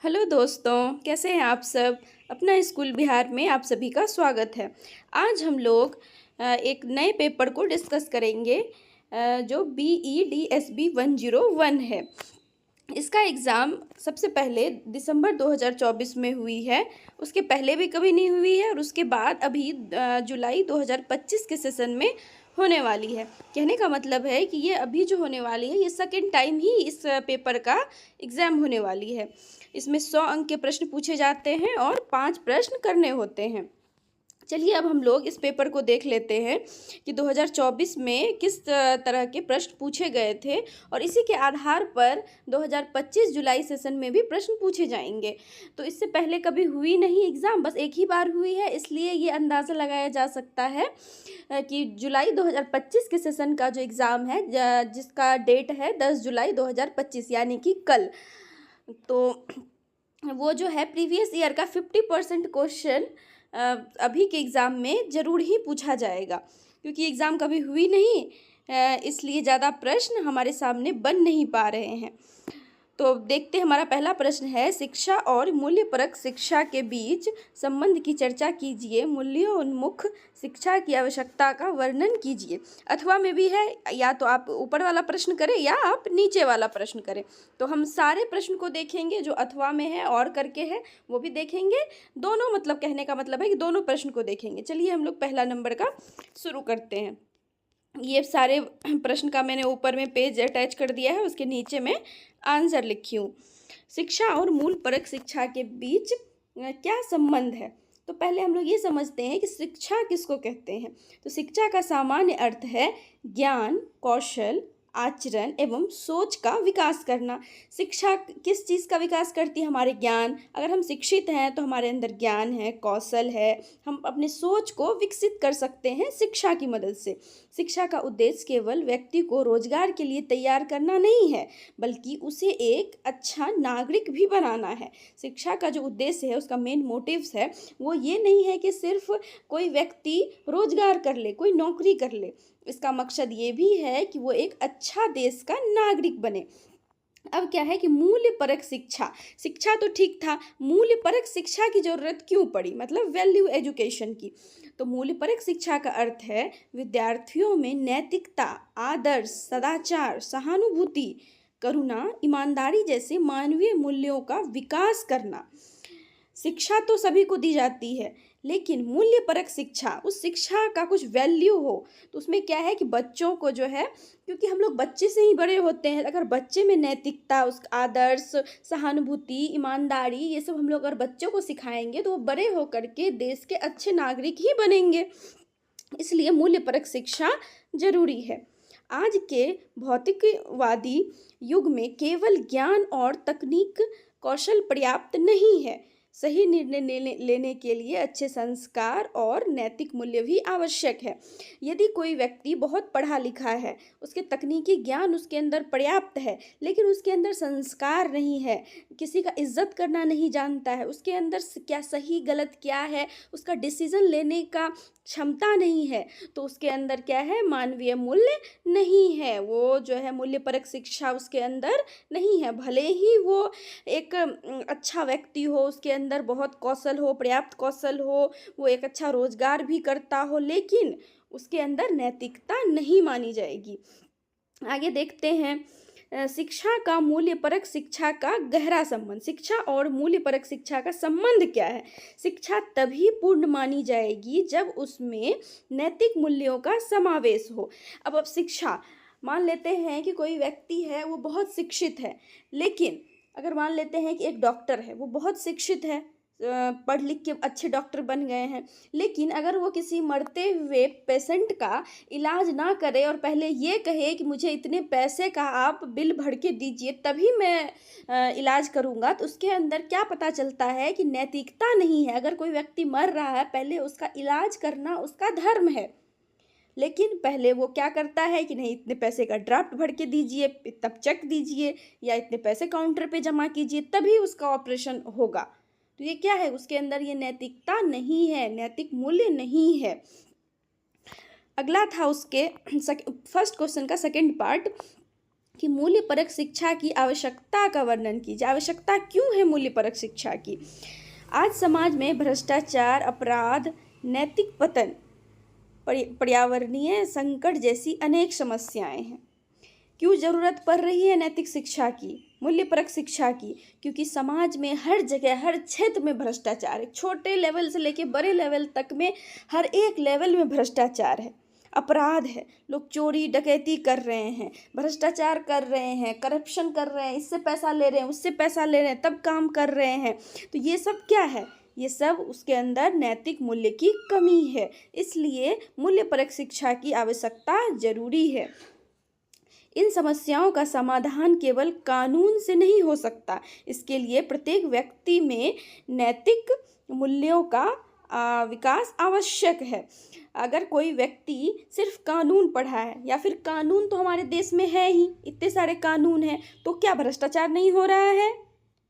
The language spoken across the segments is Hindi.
हेलो दोस्तों, कैसे हैं आप सब। अपना स्कूल बिहार में आप सभी का स्वागत है। आज हम लोग एक नए पेपर को डिस्कस करेंगे जो BEDSB 101 है। इसका एग्ज़ाम सबसे पहले दिसंबर 2024 में हुई है। उसके पहले भी कभी नहीं हुई है और उसके बाद अभी जुलाई 2025 के सेशन में होने वाली है। कहने का मतलब है कि ये अभी जो होने वाली है ये सेकेंड टाइम ही इस पेपर का एग्ज़ाम होने वाली है। इसमें 100 अंक के प्रश्न पूछे जाते हैं और 5 प्रश्न करने होते हैं। चलिए अब हम लोग इस पेपर को देख लेते हैं कि 2024 में किस तरह के प्रश्न पूछे गए थे और इसी के आधार पर 2025 जुलाई सेशन में भी प्रश्न पूछे जाएंगे। तो इससे पहले कभी हुई नहीं एग्ज़ाम, बस एक ही बार हुई है, इसलिए ये अंदाज़ा लगाया जा सकता है कि जुलाई 2025 के सेशन का जो एग्ज़ाम है जिसका डेट है 10 जुलाई 2025 यानी कि कल, तो वो जो है प्रीवियस ईयर का 50% क्वेश्चन अभी के एग्ज़ाम में ज़रूर ही पूछा जाएगा, क्योंकि एग्ज़ाम कभी हुई नहीं, इसलिए ज़्यादा प्रश्न हमारे सामने बन नहीं पा रहे हैं। तो देखते हैं, हमारा पहला प्रश्न है, शिक्षा और मूल्यपरक शिक्षा के बीच संबंध की चर्चा कीजिए, मूल्योन्मुख शिक्षा की आवश्यकता का वर्णन कीजिए। अथवा में भी है, या तो आप ऊपर वाला प्रश्न करें या आप नीचे वाला प्रश्न करें। तो हम सारे प्रश्न को देखेंगे, जो अथवा में है और करके है वो भी देखेंगे। दोनों, मतलब कहने का मतलब है कि दोनों प्रश्न को देखेंगे। चलिए हम लोग पहला नंबर का शुरू करते हैं। ये सारे प्रश्न का मैंने ऊपर में पेज अटैच कर दिया है, उसके नीचे में आंसर लिखी हूँ। शिक्षा और मूल परक शिक्षा के बीच क्या संबंध है। तो पहले हम लोग ये समझते हैं कि शिक्षा किसको कहते हैं। तो शिक्षा का सामान्य अर्थ है ज्ञान, कौशल, आचरण एवं सोच का विकास करना। शिक्षा किस चीज़ का विकास करती है? हमारे ज्ञान। अगर हम शिक्षित हैं तो हमारे अंदर ज्ञान है, कौशल है, हम अपने सोच को विकसित कर सकते हैं शिक्षा की मदद से। शिक्षा का उद्देश्य केवल व्यक्ति को रोजगार के लिए तैयार करना नहीं है, बल्कि उसे एक अच्छा नागरिक भी बनाना है। शिक्षा का जो उद्देश्य है, उसका मेन मोटिव्स है, वो ये नहीं है कि सिर्फ कोई व्यक्ति रोजगार कर ले, कोई नौकरी कर ले। इसका मकसद ये भी है कि वो एक अच्छा देश का नागरिक बने। अब क्या है कि मूल्य परक शिक्षा, शिक्षा तो ठीक था, मूल्य परक शिक्षा की जरूरत क्यों पड़ी, मतलब वैल्यू एजुकेशन की। तो मूल्य परक शिक्षा का अर्थ है विद्यार्थियों में नैतिकता, आदर्श, सदाचार, सहानुभूति, करुणा, ईमानदारी जैसे मानवीय मूल्यों का विकास करना। शिक्षा तो सभी को दी जाती है, लेकिन मूल्य परक शिक्षा, उस शिक्षा का कुछ वैल्यू हो। तो उसमें क्या है कि बच्चों को जो है, क्योंकि हम लोग बच्चे से ही बड़े होते हैं, अगर बच्चे में नैतिकता, उस आदर्श, सहानुभूति, ईमानदारी, ये सब हम लोग अगर बच्चों को सिखाएंगे तो वो बड़े होकर के देश के अच्छे नागरिक ही बनेंगे। इसलिए मूल्य परक शिक्षा जरूरी है। आज के भौतिकवादी युग में केवल ज्ञान और तकनीक, कौशल पर्याप्त नहीं है। सही निर्णय लेने के लिए अच्छे संस्कार और नैतिक मूल्य भी आवश्यक है। यदि कोई व्यक्ति बहुत पढ़ा लिखा है, उसके तकनीकी ज्ञान उसके अंदर पर्याप्त है, लेकिन उसके अंदर संस्कार नहीं है, किसी का इज्जत करना नहीं जानता है, उसके अंदर क्या सही गलत क्या है, उसका डिसीजन लेने का क्षमता नहीं है, तो उसके अंदर क्या है, मानवीय मूल्य नहीं है। वो जो है मूल्य परक शिक्षा उसके अंदर नहीं है। भले ही वो एक अच्छा व्यक्ति हो, उसके अंदर बहुत कौशल हो, पर्याप्त कौशल हो, वो एक अच्छा रोजगार भी करता हो, लेकिन उसके अंदर नैतिकता नहीं मानी जाएगी। आगे देखते हैं, शिक्षा का मूल्य परक शिक्षा का गहरा संबंध। शिक्षा और मूल्य परक शिक्षा का संबंध क्या है? शिक्षा तभी पूर्ण मानी जाएगी जब उसमें नैतिक मूल्यों का समावेश हो। अब शिक्षा, मान लेते हैं कि कोई व्यक्ति है, वो बहुत शिक्षित है, लेकिन अगर मान लेते हैं कि एक डॉक्टर है, वो बहुत शिक्षित है, पढ़ लिख के अच्छे डॉक्टर बन गए हैं, लेकिन अगर वो किसी मरते हुए पेशेंट का इलाज ना करे और पहले ये कहे कि मुझे इतने पैसे का आप बिल भर के दीजिए तभी मैं इलाज करूँगा, तो उसके अंदर क्या पता चलता है कि नैतिकता नहीं है। अगर कोई व्यक्ति मर रहा है, पहले उसका इलाज करना उसका धर्म है, लेकिन पहले वो क्या करता है कि नहीं, इतने पैसे का ड्राफ्ट भर के दीजिए, इतना चेक दीजिए या इतने पैसे काउंटर पे जमा कीजिए तभी उसका ऑपरेशन होगा। तो ये क्या है, उसके अंदर ये नैतिकता नहीं है, नैतिक मूल्य नहीं है। अगला था उसके फर्स्ट क्वेश्चन का सेकंड पार्ट कि मूल्यपरक शिक्षा की आवश्यकता का वर्णन कीजिए। आवश्यकता क्यों है मूल्यपरक शिक्षा की? आज समाज में भ्रष्टाचार, अपराध, नैतिक पतन, पर्यावरणीय संकट जैसी अनेक समस्याएं हैं। क्यों ज़रूरत पड़ रही है नैतिक शिक्षा की, मूल्यपरक शिक्षा की? क्योंकि समाज में हर जगह, हर क्षेत्र में भ्रष्टाचार है। छोटे लेवल से लेकर बड़े लेवल तक में हर एक लेवल में भ्रष्टाचार है, अपराध है। लोग चोरी डकैती कर रहे हैं, भ्रष्टाचार कर रहे हैं, करप्शन कर रहे हैं, इससे पैसा ले रहे हैं, उससे पैसा ले रहे हैं, तब काम कर रहे हैं। तो ये सब क्या है? ये सब उसके अंदर नैतिक मूल्य की कमी है। इसलिए मूल्यपरक शिक्षा की आवश्यकता जरूरी है। इन समस्याओं का समाधान केवल कानून से नहीं हो सकता। इसके लिए प्रत्येक व्यक्ति में नैतिक मूल्यों का विकास आवश्यक है। अगर कोई व्यक्ति सिर्फ कानून पढ़ा है, या फिर कानून तो हमारे देश में है ही, इतने सारे कानून हैं, तो क्या भ्रष्टाचार नहीं हो रहा है?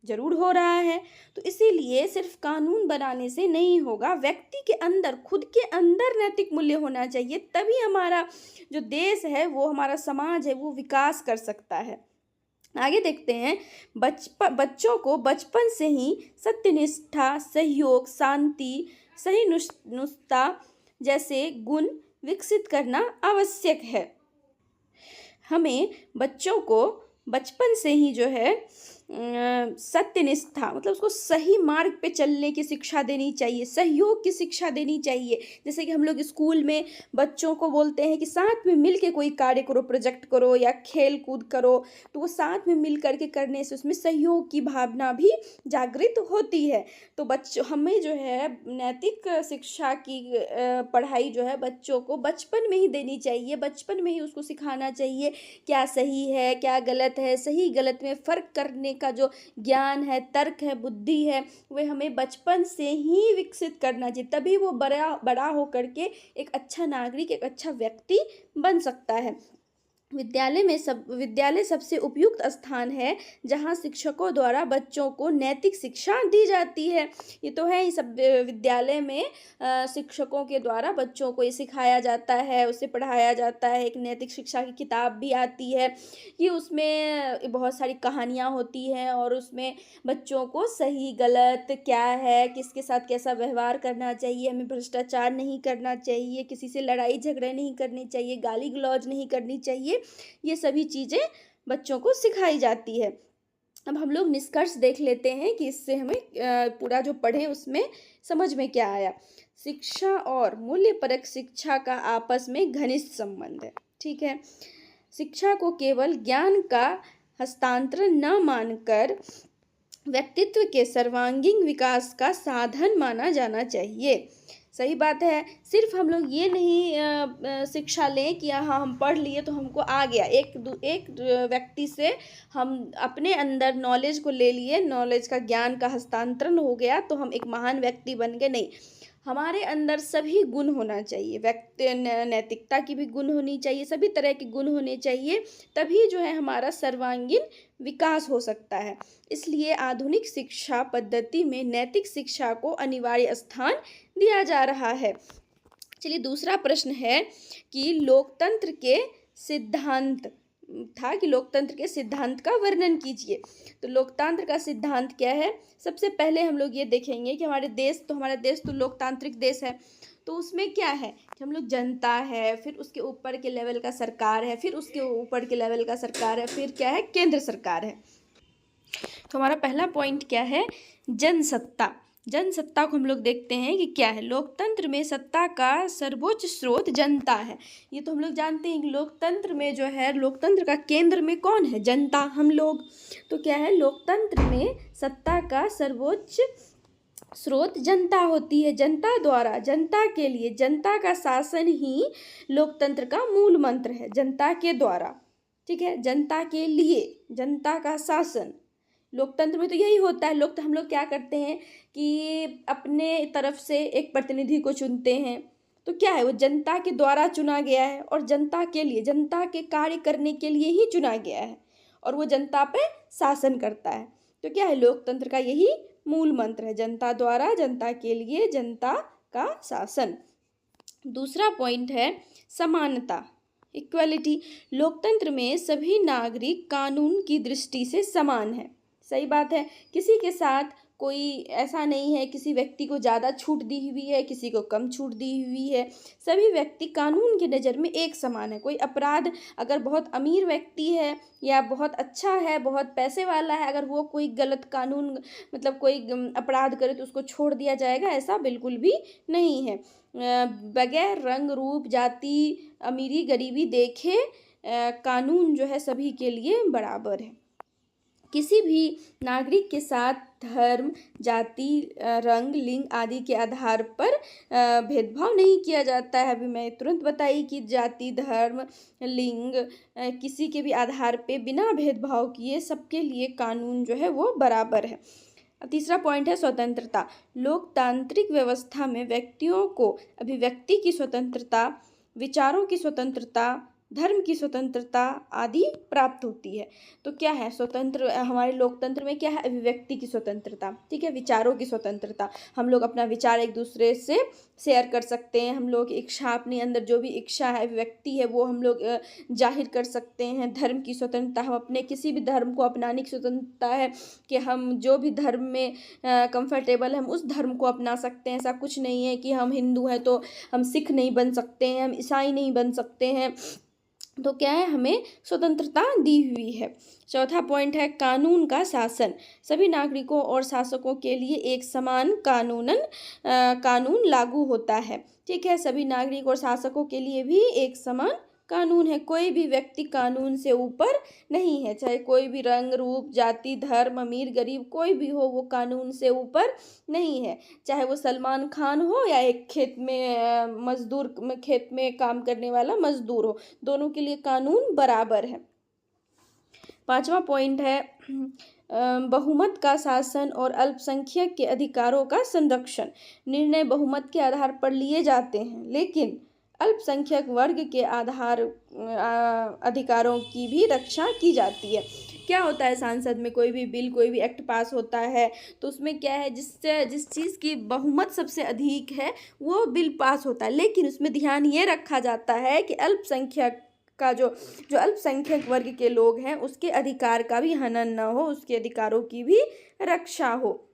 जरूर हो रहा है। तो इसीलिए सिर्फ कानून बनाने से नहीं होगा, व्यक्ति के अंदर, खुद के अंदर नैतिक मूल्य होना चाहिए, तभी हमारा जो देश है, वो हमारा समाज है, वो विकास कर सकता है। आगे देखते हैं। बच्चों को बचपन से ही सत्यनिष्ठा, सहयोग, शांति, सहिष्णुता जैसे गुण विकसित करना आवश्यक है। हमें बच्चों को बचपन से ही जो है सत्यनिष्ठा, मतलब उसको सही मार्ग पे चलने की शिक्षा देनी चाहिए, सहयोग की शिक्षा देनी चाहिए। जैसे कि हम लोग स्कूल में बच्चों को बोलते हैं कि साथ में मिल के कोई कार्य करो, प्रोजेक्ट करो या खेल कूद करो, तो वो साथ में मिल करके करने से उसमें सहयोग की भावना भी जागृत होती है। तो हमें जो है नैतिक शिक्षा की पढ़ाई जो है बच्चों को बचपन में ही देनी चाहिए। बचपन में ही उसको सिखाना चाहिए क्या सही है, क्या गलत है, सही गलत में फ़र्क करने का जो ज्ञान है, तर्क है, बुद्धि है, वह हमें बचपन से ही विकसित करना चाहिए। तभी वो बड़ा हो करके एक अच्छा नागरिक, एक अच्छा व्यक्ति बन सकता है। विद्यालय सबसे उपयुक्त स्थान है जहाँ शिक्षकों द्वारा बच्चों को नैतिक शिक्षा दी जाती है। ये तो है ही, सब विद्यालय में शिक्षकों के द्वारा बच्चों को ये सिखाया जाता है, उसे पढ़ाया जाता है। एक नैतिक शिक्षा की किताब भी आती है कि उसमें बहुत सारी कहानियाँ होती हैं और उसमें बच्चों को सही गलत क्या है, किसके साथ कैसा व्यवहार करना चाहिए, हमें भ्रष्टाचार नहीं करना चाहिए, किसी से लड़ाई झगड़े नहीं करनी चाहिए, गाली गलौज नहीं करनी चाहिए, ये सभी चीज़ें बच्चों को सिखाई जाती है। अब हम लोग निष्कर्ष देख लेते हैं कि इससे हमें पूरा जो पढ़े उसमें समझ में क्या आया। शिक्षा और मूल्यपरक शिक्षा का आपस में घनिष्ठ संबंध है। ठीक है, शिक्षा को केवल ज्ञान का हस्तांतरण न मानकर व्यक्तित्व के सर्वांगीण विकास का साधन माना जाना चाहिए। सही बात है। सिर्फ हम लोग ये नहीं शिक्षा लें कि हाँ हम पढ़ लिए तो हमको आ गया, एक व्यक्ति से हम अपने अंदर नॉलेज को ले लिए, नॉलेज का, ज्ञान का हस्तांतरण हो गया तो हम एक महान व्यक्ति बन गए। नहीं, हमारे अंदर सभी गुण होना चाहिए, नैतिकता की भी गुण होनी चाहिए, सभी तरह के गुण होने चाहिए, तभी जो है हमारा सर्वांगीण विकास हो सकता है। इसलिए आधुनिक शिक्षा पद्धति में नैतिक शिक्षा को अनिवार्य स्थान दिया जा रहा है। चलिए, दूसरा प्रश्न है कि लोकतंत्र के सिद्धांत था कि लोकतंत्र के सिद्धांत का वर्णन कीजिए। तो लोकतंत्र का सिद्धांत क्या है? सबसे पहले हम लोग ये देखेंगे कि हमारा देश तो लोकतांत्रिक देश है। तो उसमें क्या है कि हम लोग जनता है, फिर उसके ऊपर के लेवल का सरकार है, फिर उसके ऊपर के लेवल का सरकार है, फिर क्या है, केंद्र सरकार है। तो हमारा पहला पॉइंट क्या है? जनसत्ता। जनसत्ता को हम लोग देखते हैं कि क्या है। लोकतंत्र में सत्ता का सर्वोच्च स्रोत जनता है। ये तो हम लोग जानते हैं कि लोकतंत्र में जो है, लोकतंत्र का केंद्र में कौन है? जनता, हम लोग। तो क्या है, लोकतंत्र में सत्ता का सर्वोच्च स्रोत जनता होती है। जनता द्वारा, जनता के लिए, जनता का शासन ही लोकतंत्र का मूल मंत्र है। जनता के द्वारा, ठीक है, जनता के लिए, जनता का शासन। लोकतंत्र में तो यही होता है। हम लोग क्या करते हैं कि अपने तरफ से एक प्रतिनिधि को चुनते हैं, तो क्या है, वो जनता के द्वारा चुना गया है और जनता के लिए, जनता के कार्य करने के लिए ही चुना गया है और वो जनता पे शासन करता है। तो क्या है, लोकतंत्र का यही मूल मंत्र है, जनता द्वारा, जनता के लिए, जनता का शासन। दूसरा पॉइंट है समानता। इक्वालिटी, लोकतंत्र में सभी नागरिक कानून की दृष्टि से समान है। सही बात है, किसी के साथ कोई ऐसा नहीं है, किसी व्यक्ति को ज़्यादा छूट दी हुई है, किसी को कम छूट दी हुई है। सभी व्यक्ति कानून की नज़र में एक समान है। कोई अपराध अगर बहुत अमीर व्यक्ति है या बहुत अच्छा है, बहुत पैसे वाला है, अगर वो कोई गलत कानून मतलब कोई अपराध करे तो उसको छोड़ दिया जाएगा, ऐसा बिल्कुल भी नहीं है। बगैर रंग रूप जाति अमीरी गरीबी देखे कानून जो है सभी के लिए बराबर है। किसी भी नागरिक के साथ धर्म, जाति, रंग, लिंग आदि के आधार पर भेदभाव नहीं किया जाता है। अभी मैं तुरंत बताई कि जाति, धर्म, लिंग किसी के भी आधार पे बिना भेदभाव किए सबके लिए कानून जो है वो बराबर है। तीसरा पॉइंट है स्वतंत्रता। लोकतांत्रिक व्यवस्था में व्यक्तियों को अभिव्यक्ति की स्वतंत्रता, विचारों की स्वतंत्रता, धर्म की स्वतंत्रता आदि प्राप्त होती है। तो क्या है स्वतंत्र, हमारे लोकतंत्र में क्या है? अभिव्यक्ति की स्वतंत्रता, ठीक है, विचारों की स्वतंत्रता। हम लोग अपना विचार एक दूसरे से शेयर कर सकते हैं। हम लोग इच्छा, अपने अंदर जो भी इच्छा है, अभिव्यक्ति है, वो हम लोग जाहिर कर सकते हैं। धर्म की स्वतंत्रता, हम अपने किसी भी धर्म को अपनाने की स्वतंत्रता है कि हम जो भी धर्म में कंफर्टेबल है हम उस धर्म को अपना सकते हैं। ऐसा कुछ नहीं है कि हम हिंदू हैं तो हम सिख नहीं बन सकते हैं, हम ईसाई नहीं बन सकते हैं। तो क्या है, हमें स्वतंत्रता दी हुई है। चौथा पॉइंट है कानून का शासन। सभी नागरिकों और शासकों के लिए एक समान कानून लागू होता है। ठीक है, सभी नागरिक और शासकों के लिए भी एक समान कानून है। कोई भी व्यक्ति कानून से ऊपर नहीं है, चाहे कोई भी रंग रूप जाति धर्म अमीर गरीब कोई भी हो, वो कानून से ऊपर नहीं है। चाहे वो सलमान खान हो या एक खेत में काम करने वाला मजदूर हो, दोनों के लिए कानून बराबर है। पांचवा पॉइंट है बहुमत का शासन और अल्पसंख्यक के अधिकारों का संरक्षण। निर्णय बहुमत के आधार पर लिए जाते हैं, लेकिन अल्पसंख्यक वर्ग के अधिकारों की भी रक्षा की जाती है। क्या होता है, सांसद में कोई भी बिल, कोई भी एक्ट पास होता है तो उसमें क्या है, जिस चीज़ की बहुमत सबसे अधिक है वो बिल पास होता है, लेकिन उसमें ध्यान ये रखा जाता है कि अल्पसंख्यक का जो अल्पसंख्यक वर्ग के लोग हैं उसके अधिकार का भी हनन न हो, उसके अधिकारों की भी रक्षा हो।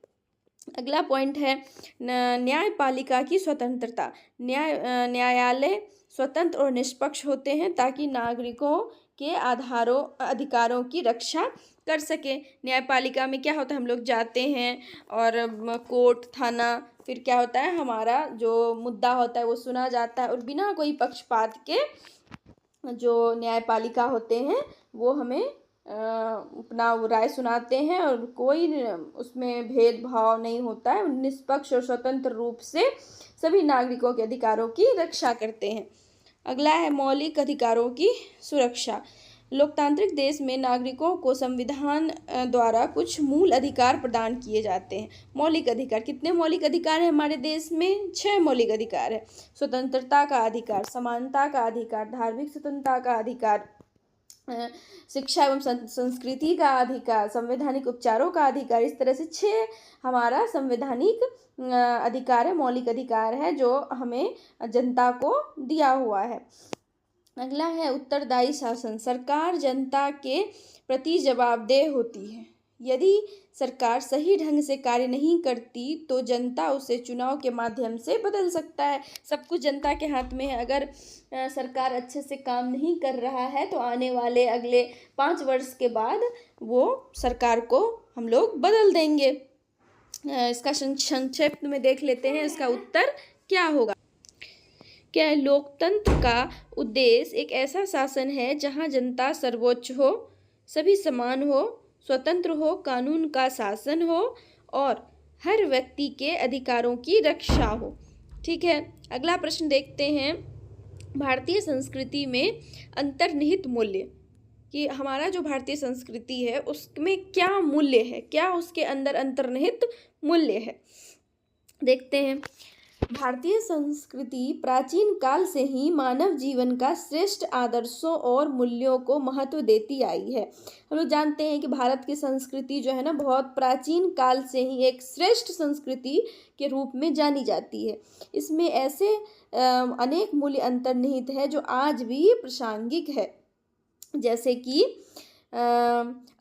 अगला पॉइंट है न्यायपालिका की स्वतंत्रता। न्यायालय स्वतंत्र और निष्पक्ष होते हैं ताकि नागरिकों के अधिकारों की रक्षा कर सके। न्यायपालिका में क्या होता है, हम लोग जाते हैं और कोर्ट थाना, फिर क्या होता है, हमारा जो मुद्दा होता है वो सुना जाता है और बिना कोई पक्षपात के जो न्यायपालिका होते हैं वो हमें अपना राय सुनाते हैं और कोई उसमें भेदभाव नहीं होता है। निष्पक्ष और स्वतंत्र रूप से सभी नागरिकों के अधिकारों की रक्षा करते हैं। अगला है मौलिक अधिकारों की सुरक्षा। लोकतांत्रिक देश में नागरिकों को संविधान द्वारा कुछ मूल अधिकार प्रदान किए जाते हैं। मौलिक अधिकार, कितने मौलिक अधिकार है हमारे देश में? 6 मौलिक अधिकार है। स्वतंत्रता का अधिकार, समानता का अधिकार, धार्मिक स्वतंत्रता का अधिकार, शिक्षा एवं संस्कृति का अधिकार, संवैधानिक उपचारों का अधिकार। इस तरह से 6 हमारा संवैधानिक अधिकार है, मौलिक अधिकार है जो हमें जनता को दिया हुआ है। अगला है उत्तरदायी शासन। सरकार जनता के प्रति जवाबदेह होती है। यदि सरकार सही ढंग से कार्य नहीं करती तो जनता उसे चुनाव के माध्यम से बदल सकता है। सब कुछ जनता के हाथ में है। अगर सरकार अच्छे से काम नहीं कर रहा है तो आने वाले अगले 5 वर्ष के बाद वो सरकार को हम लोग बदल देंगे। इसका संक्षेप में देख लेते हैं, इसका उत्तर क्या होगा। क्या लोकतंत्र का उद्देश्य एक ऐसा शासन है जहां जनता सर्वोच्च हो, सभी समान हो, स्वतंत्र हो, कानून का शासन हो और हर व्यक्ति के अधिकारों की रक्षा हो। ठीक है, अगला प्रश्न देखते हैं। भारतीय संस्कृति में अंतर्निहित मूल्य, कि हमारा जो भारतीय संस्कृति है उसमें क्या मूल्य है, क्या उसके अंदर अंतर्निहित मूल्य है, देखते हैं। भारतीय संस्कृति प्राचीन काल से ही मानव जीवन का श्रेष्ठ आदर्शों और मूल्यों को महत्व देती आई है। हम लोग जानते हैं कि भारत की संस्कृति जो है ना, बहुत प्राचीन काल से ही एक श्रेष्ठ संस्कृति के रूप में जानी जाती है। इसमें ऐसे अनेक मूल्य अंतर्निहित है जो आज भी प्रासंगिक है, जैसे कि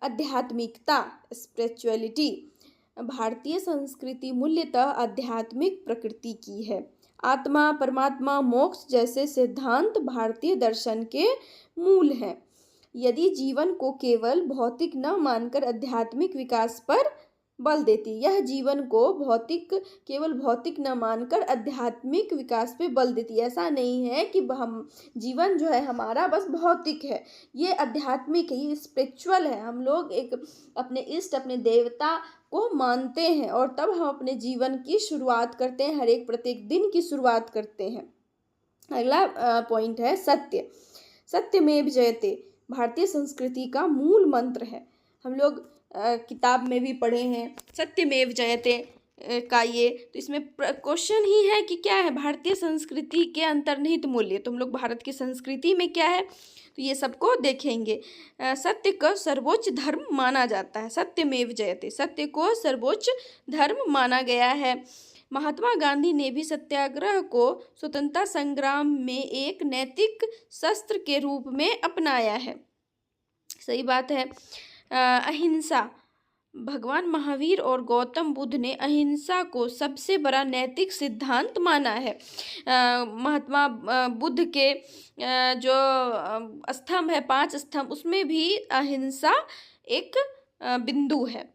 आध्यात्मिकता, स्पिरिचुअलिटी। भारतीय संस्कृति मूल्यतः आध्यात्मिक प्रकृति की है। आत्मा, परमात्मा, मोक्ष जैसे सिद्धांत भारतीय दर्शन के मूल हैं। यदि जीवन को केवल भौतिक न मानकर आध्यात्मिक विकास पर बल देती, यह जीवन को केवल भौतिक न मानकर आध्यात्मिक विकास पे बल देती। ऐसा नहीं है कि हम जीवन जो है हमारा बस भौतिक है, ये आध्यात्मिक है, ये स्पिरिचुअल है। हम लोग एक अपने इष्ट, अपने देवता को मानते हैं और तब हम अपने जीवन की शुरुआत करते हैं, हर एक प्रत्येक दिन की शुरुआत करते हैं। अगला पॉइंट है सत्य। सत्यमेव जयते भारतीय संस्कृति का मूल मंत्र है। हम लोग किताब में भी पढ़े हैं सत्यमेव जयते का ये, तो इसमें क्वेश्चन ही है कि क्या है भारतीय संस्कृति के अंतर्निहित मूल्य। तो हम लोग भारत की संस्कृति में क्या है, तो ये सबको देखेंगे। सत्य को सर्वोच्च धर्म माना जाता है। सत्यमेव जयते, सत्य को सर्वोच्च धर्म माना गया है। महात्मा गांधी ने भी सत्याग्रह को स्वतंत्रता संग्राम में एक नैतिक शस्त्र के रूप में अपनाया है। सही बात है। अहिंसा, भगवान महावीर और गौतम बुद्ध ने अहिंसा को सबसे बड़ा नैतिक सिद्धांत माना है। महात्मा बुद्ध के जो स्तंभ है, 5 स्तंभ, उसमें भी अहिंसा एक बिंदु है।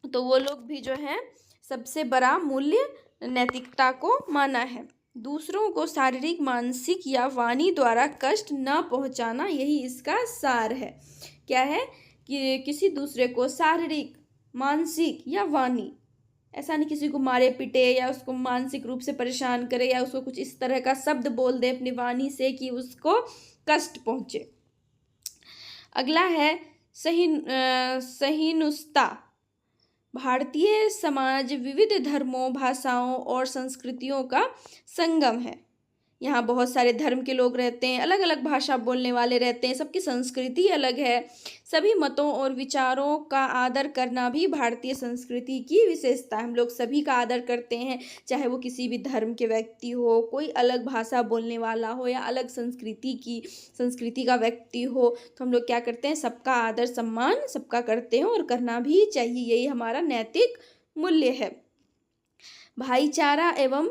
तो वो लोग भी जो है सबसे बड़ा मूल्य नैतिकता को माना है। दूसरों को शारीरिक, मानसिक या वाणी द्वारा कष्ट न पहुंचाना, यही इसका सार है। क्या है कि किसी दूसरे को शारीरिक, मानसिक या वाणी, ऐसा नहीं किसी को मारे पीटे या उसको मानसिक रूप से परेशान करे या उसको कुछ इस तरह का शब्द बोल दे अपनी वाणी से कि उसको कष्ट पहुंचे। अगला है सहिष्णुता। भारतीय समाज विविध धर्मों, भाषाओं और संस्कृतियों का संगम है। यहाँ बहुत सारे धर्म के लोग रहते हैं, अलग अलग भाषा बोलने वाले रहते हैं, सबकी संस्कृति अलग है। सभी मतों और विचारों का आदर करना भी भारतीय संस्कृति की विशेषता है। हम लोग सभी का आदर करते हैं, चाहे वो किसी भी धर्म के व्यक्ति हो, कोई अलग भाषा बोलने वाला हो या अलग संस्कृति का व्यक्ति हो, तो हम लोग क्या करते हैं, सबका आदर सम्मान सबका करते हैं और करना भी चाहिए। यही हमारा नैतिक मूल्य है। भाईचारा एवं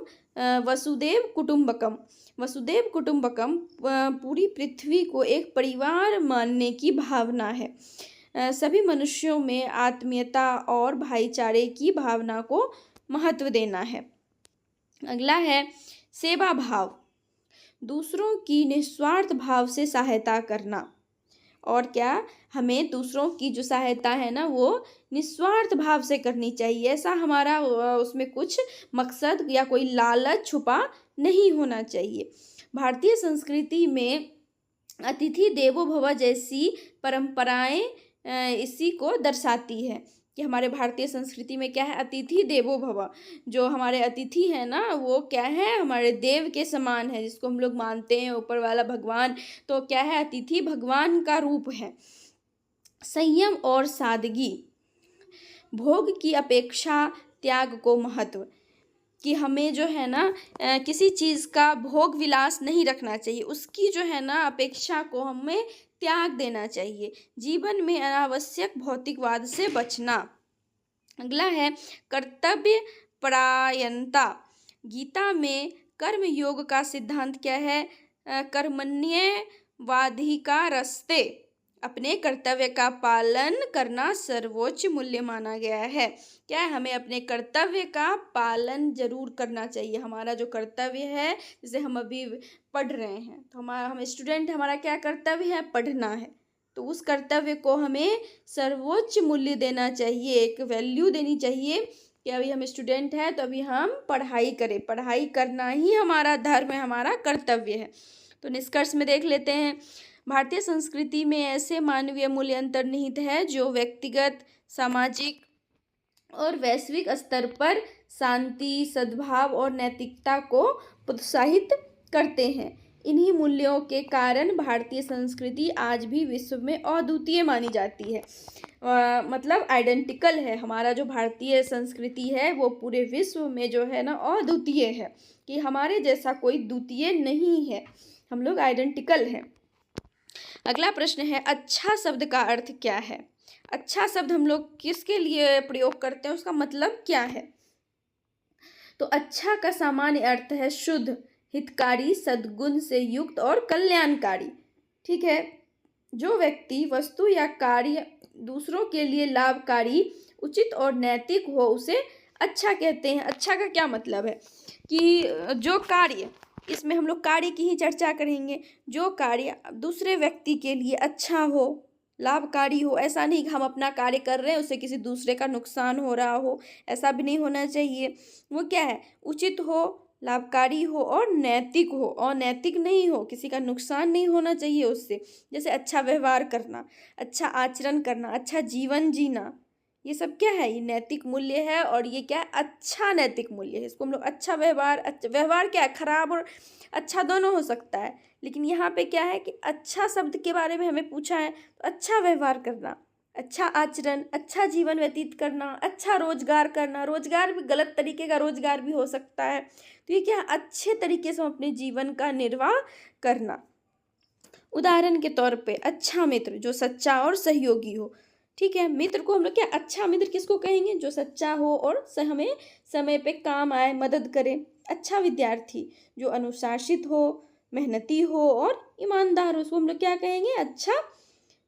वसुदेव कुटुंबकम। वसुदेव कुटुंबकम पूरी पृथ्वी को एक परिवार मानने की भावना है। सभी मनुष्यों में आत्मीयता और भाईचारे की भावना को महत्व देना है। अगला है सेवा भाव। दूसरों की निस्वार्थ भाव से सहायता करना। और क्या, हमें दूसरों की जो सहायता है ना, वो निस्वार्थ भाव से करनी चाहिए। ऐसा हमारा उसमें कुछ मकसद या कोई लालच छुपा नहीं होना चाहिए। भारतीय संस्कृति में अतिथि देवो भव जैसी परंपराएं इसी को दर्शाती है कि हमारे भारतीय संस्कृति में क्या है, अतिथि देवो भव। जो हमारे अतिथि है ना, वो क्या है, हमारे देव के समान है, जिसको हम लोग मानते हैं ऊपर वाला भगवान। तो क्या है, अतिथि भगवान का रूप है। संयम और सादगी। भोग की अपेक्षा त्याग को महत्व, कि हमें जो है ना किसी चीज़ का भोग विलास नहीं रखना चाहिए, उसकी जो है ना अपेक्षा को हमें त्याग देना चाहिए। जीवन में अनावश्यक भौतिकवाद से बचना। अगला है कर्तव्य परायणता। गीता में कर्म योग का सिद्धांत क्या है, कर्मण्येवाधिकारस्ते। अपने कर्तव्य का पालन करना सर्वोच्च मूल्य माना गया है। क्या है, हमें अपने कर्तव्य का पालन जरूर करना चाहिए। हमारा जो कर्तव्य है, जैसे हम अभी पढ़ रहे हैं, तो हम स्टूडेंट, हमारा क्या कर्तव्य है, पढ़ना है। तो उस कर्तव्य को हमें सर्वोच्च मूल्य देना चाहिए, एक वैल्यू देनी चाहिए कि अभी हम स्टूडेंट हैं तो अभी हम पढ़ाई करें, पढ़ाई करना ही हमारा धर्म है, हमारा कर्तव्य है। तो निष्कर्ष में देख लेते हैं, भारतीय संस्कृति में ऐसे मानवीय मूल्य अंतर्निहित है जो व्यक्तिगत, सामाजिक और वैश्विक स्तर पर शांति, सद्भाव और नैतिकता को प्रोत्साहित करते हैं। इन्हीं मूल्यों के कारण भारतीय संस्कृति आज भी विश्व में अद्वितीय मानी जाती है। मतलब आइडेंटिकल है। हमारा जो भारतीय संस्कृति है वो पूरे विश्व में जो है ना अद्वितीय है, कि हमारे जैसा कोई द्वितीय नहीं है, हम लोग आइडेंटिकल हैं। अगला प्रश्न है, अच्छा शब्द का अर्थ क्या है? अच्छा शब्द हम लोग किसके लिए प्रयोग करते हैं, उसका मतलब क्या है? तो अच्छा का सामान्य अर्थ है शुद्ध, हितकारी, सद्गुण से युक्त और कल्याणकारी। ठीक है। जो व्यक्ति, वस्तु या कार्य दूसरों के लिए लाभकारी, उचित और नैतिक हो उसे अच्छा कहते हैं। अच्छा का क्या मतलब है कि जो कार्य, इसमें हम लोग कार्य की ही चर्चा करेंगे, जो कार्य दूसरे व्यक्ति के लिए अच्छा हो, लाभकारी हो। ऐसा नहीं कि हम अपना कार्य कर रहे हैं उससे किसी दूसरे का नुकसान हो रहा हो, ऐसा भी नहीं होना चाहिए। वो क्या है, उचित हो, लाभकारी हो और नैतिक हो। और नैतिक नहीं हो, किसी का नुकसान नहीं होना चाहिए उससे। जैसे अच्छा व्यवहार करना, अच्छा आचरण करना, अच्छा जीवन जीना, ये सब क्या है, ये नैतिक मूल्य है। और ये क्या है, अच्छा नैतिक मूल्य है। इसको हम लोग अच्छा व्यवहार, अच्छा व्यवहार क्या है, खराब और अच्छा दोनों हो सकता है, लेकिन यहाँ पे क्या है कि अच्छा शब्द के बारे में हमें पूछा है, तो अच्छा व्यवहार करना, अच्छा आचरण, अच्छा जीवन व्यतीत करना, अच्छा रोजगार करना। रोजगार भी गलत तरीके का रोजगार भी हो सकता है, तो ये क्या है, अच्छे तरीके से हम अपने जीवन का निर्वाह करना। उदाहरण के तौर पे अच्छा मित्र जो सच्चा और सहयोगी हो। ठीक है। मित्र को हम लोग क्या, अच्छा मित्र किसको कहेंगे, जो सच्चा हो और हमें समय पे काम आए, मदद करे। अच्छा विद्यार्थी जो अनुशासित हो, मेहनती हो और ईमानदार हो, उसको हम लोग क्या कहेंगे, अच्छा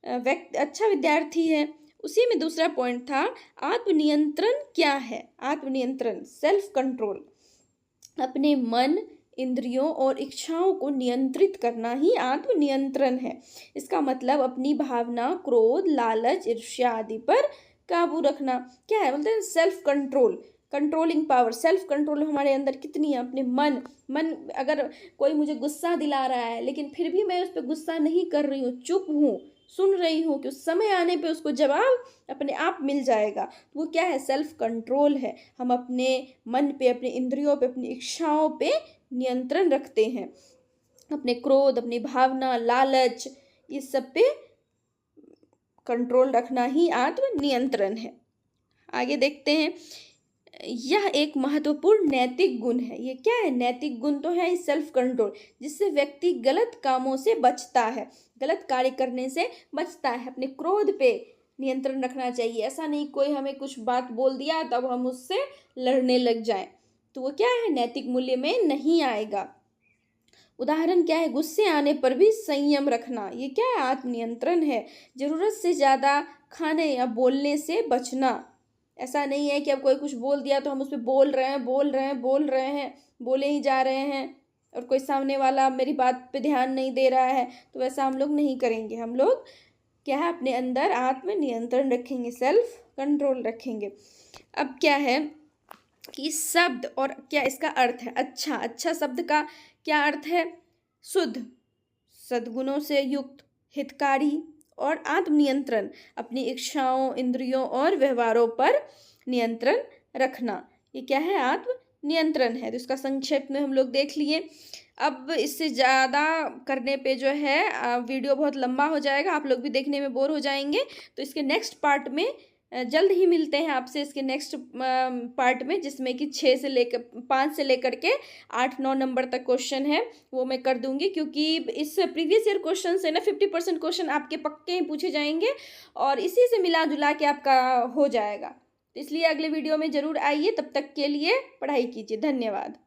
व्यक्ति, अच्छा विद्यार्थी है। उसी में दूसरा पॉइंट था, आत्मनियंत्रण क्या है? आत्मनियंत्रण, सेल्फ कंट्रोल, अपने मन, इंद्रियों और इच्छाओं को नियंत्रित करना ही आत्मनियंत्रण है। इसका मतलब अपनी भावना, क्रोध, लालच, ईर्ष्या आदि पर काबू रखना। क्या है, बोलते हैं self control, controlling power. Self control हमारे अंदर कितनी है, अपने मन अगर कोई मुझे गुस्सा दिला रहा है लेकिन फिर भी मैं उस पर गुस्सा नहीं कर रही हूँ, चुप हूँ, सुन रही हूँ कि उस समय आने पे उसको जवाब अपने आप मिल जाएगा, तो वो क्या है, सेल्फ कंट्रोल है। हम अपने मन पे, अपने इंद्रियों पे, अपनी इच्छाओं पे नियंत्रण रखते हैं। अपने क्रोध, अपनी भावना, लालच, इस सब पे कंट्रोल रखना ही आत्म नियंत्रण है। आगे देखते हैं, यह एक महत्वपूर्ण नैतिक गुण है। ये क्या है, नैतिक गुण तो है सेल्फ कंट्रोल, जिससे व्यक्ति गलत कामों से बचता है, गलत कार्य करने से बचता है। अपने क्रोध पे नियंत्रण रखना चाहिए। ऐसा नहीं कोई हमें कुछ बात बोल दिया तब हम उससे लड़ने लग जाएं, तो वो क्या है, नैतिक मूल्य में नहीं आएगा। उदाहरण क्या है, गुस्से आने पर भी संयम रखना, ये क्या है, आत्मनियंत्रण है। जरूरत से ज़्यादा खाने या बोलने से बचना। ऐसा नहीं है कि अब कोई कुछ बोल दिया तो हम उस पर बोल रहे हैं, बोले ही जा रहे हैं, और कोई सामने वाला मेरी बात पे ध्यान नहीं दे रहा है, तो वैसा हम लोग नहीं करेंगे। हम लोग क्या है, अपने अंदर आत्म नियंत्रण रखेंगे, सेल्फ कंट्रोल रखेंगे। अब क्या है कि शब्द और क्या इसका अर्थ है। अच्छा, अच्छा शब्द का क्या अर्थ है, शुद्ध, सद्गुणों से युक्त, हितकारी और आत्मनियंत्रण, अपनी इच्छाओं, इंद्रियों और व्यवहारों पर नियंत्रण रखना, ये क्या है, आत्मनियंत्रण है। तो इसका संक्षेप में हम लोग देख लिए। अब इससे ज़्यादा करने पे जो है वीडियो बहुत लंबा हो जाएगा, आप लोग भी देखने में बोर हो जाएंगे। तो इसके नेक्स्ट पार्ट में जल्द ही मिलते हैं आपसे, इसके नेक्स्ट पार्ट में, जिसमें कि 5 से लेकर के 8-9 नंबर तक क्वेश्चन है, वो मैं कर दूंगी। क्योंकि इस प्रीवियस ईयर क्वेश्चन से ना 50% क्वेश्चन आपके पक्के ही पूछे जाएंगे और इसी से मिला जुला के आपका हो जाएगा। इसलिए अगले वीडियो में ज़रूर आइए। तब तक के लिए पढ़ाई कीजिए। धन्यवाद।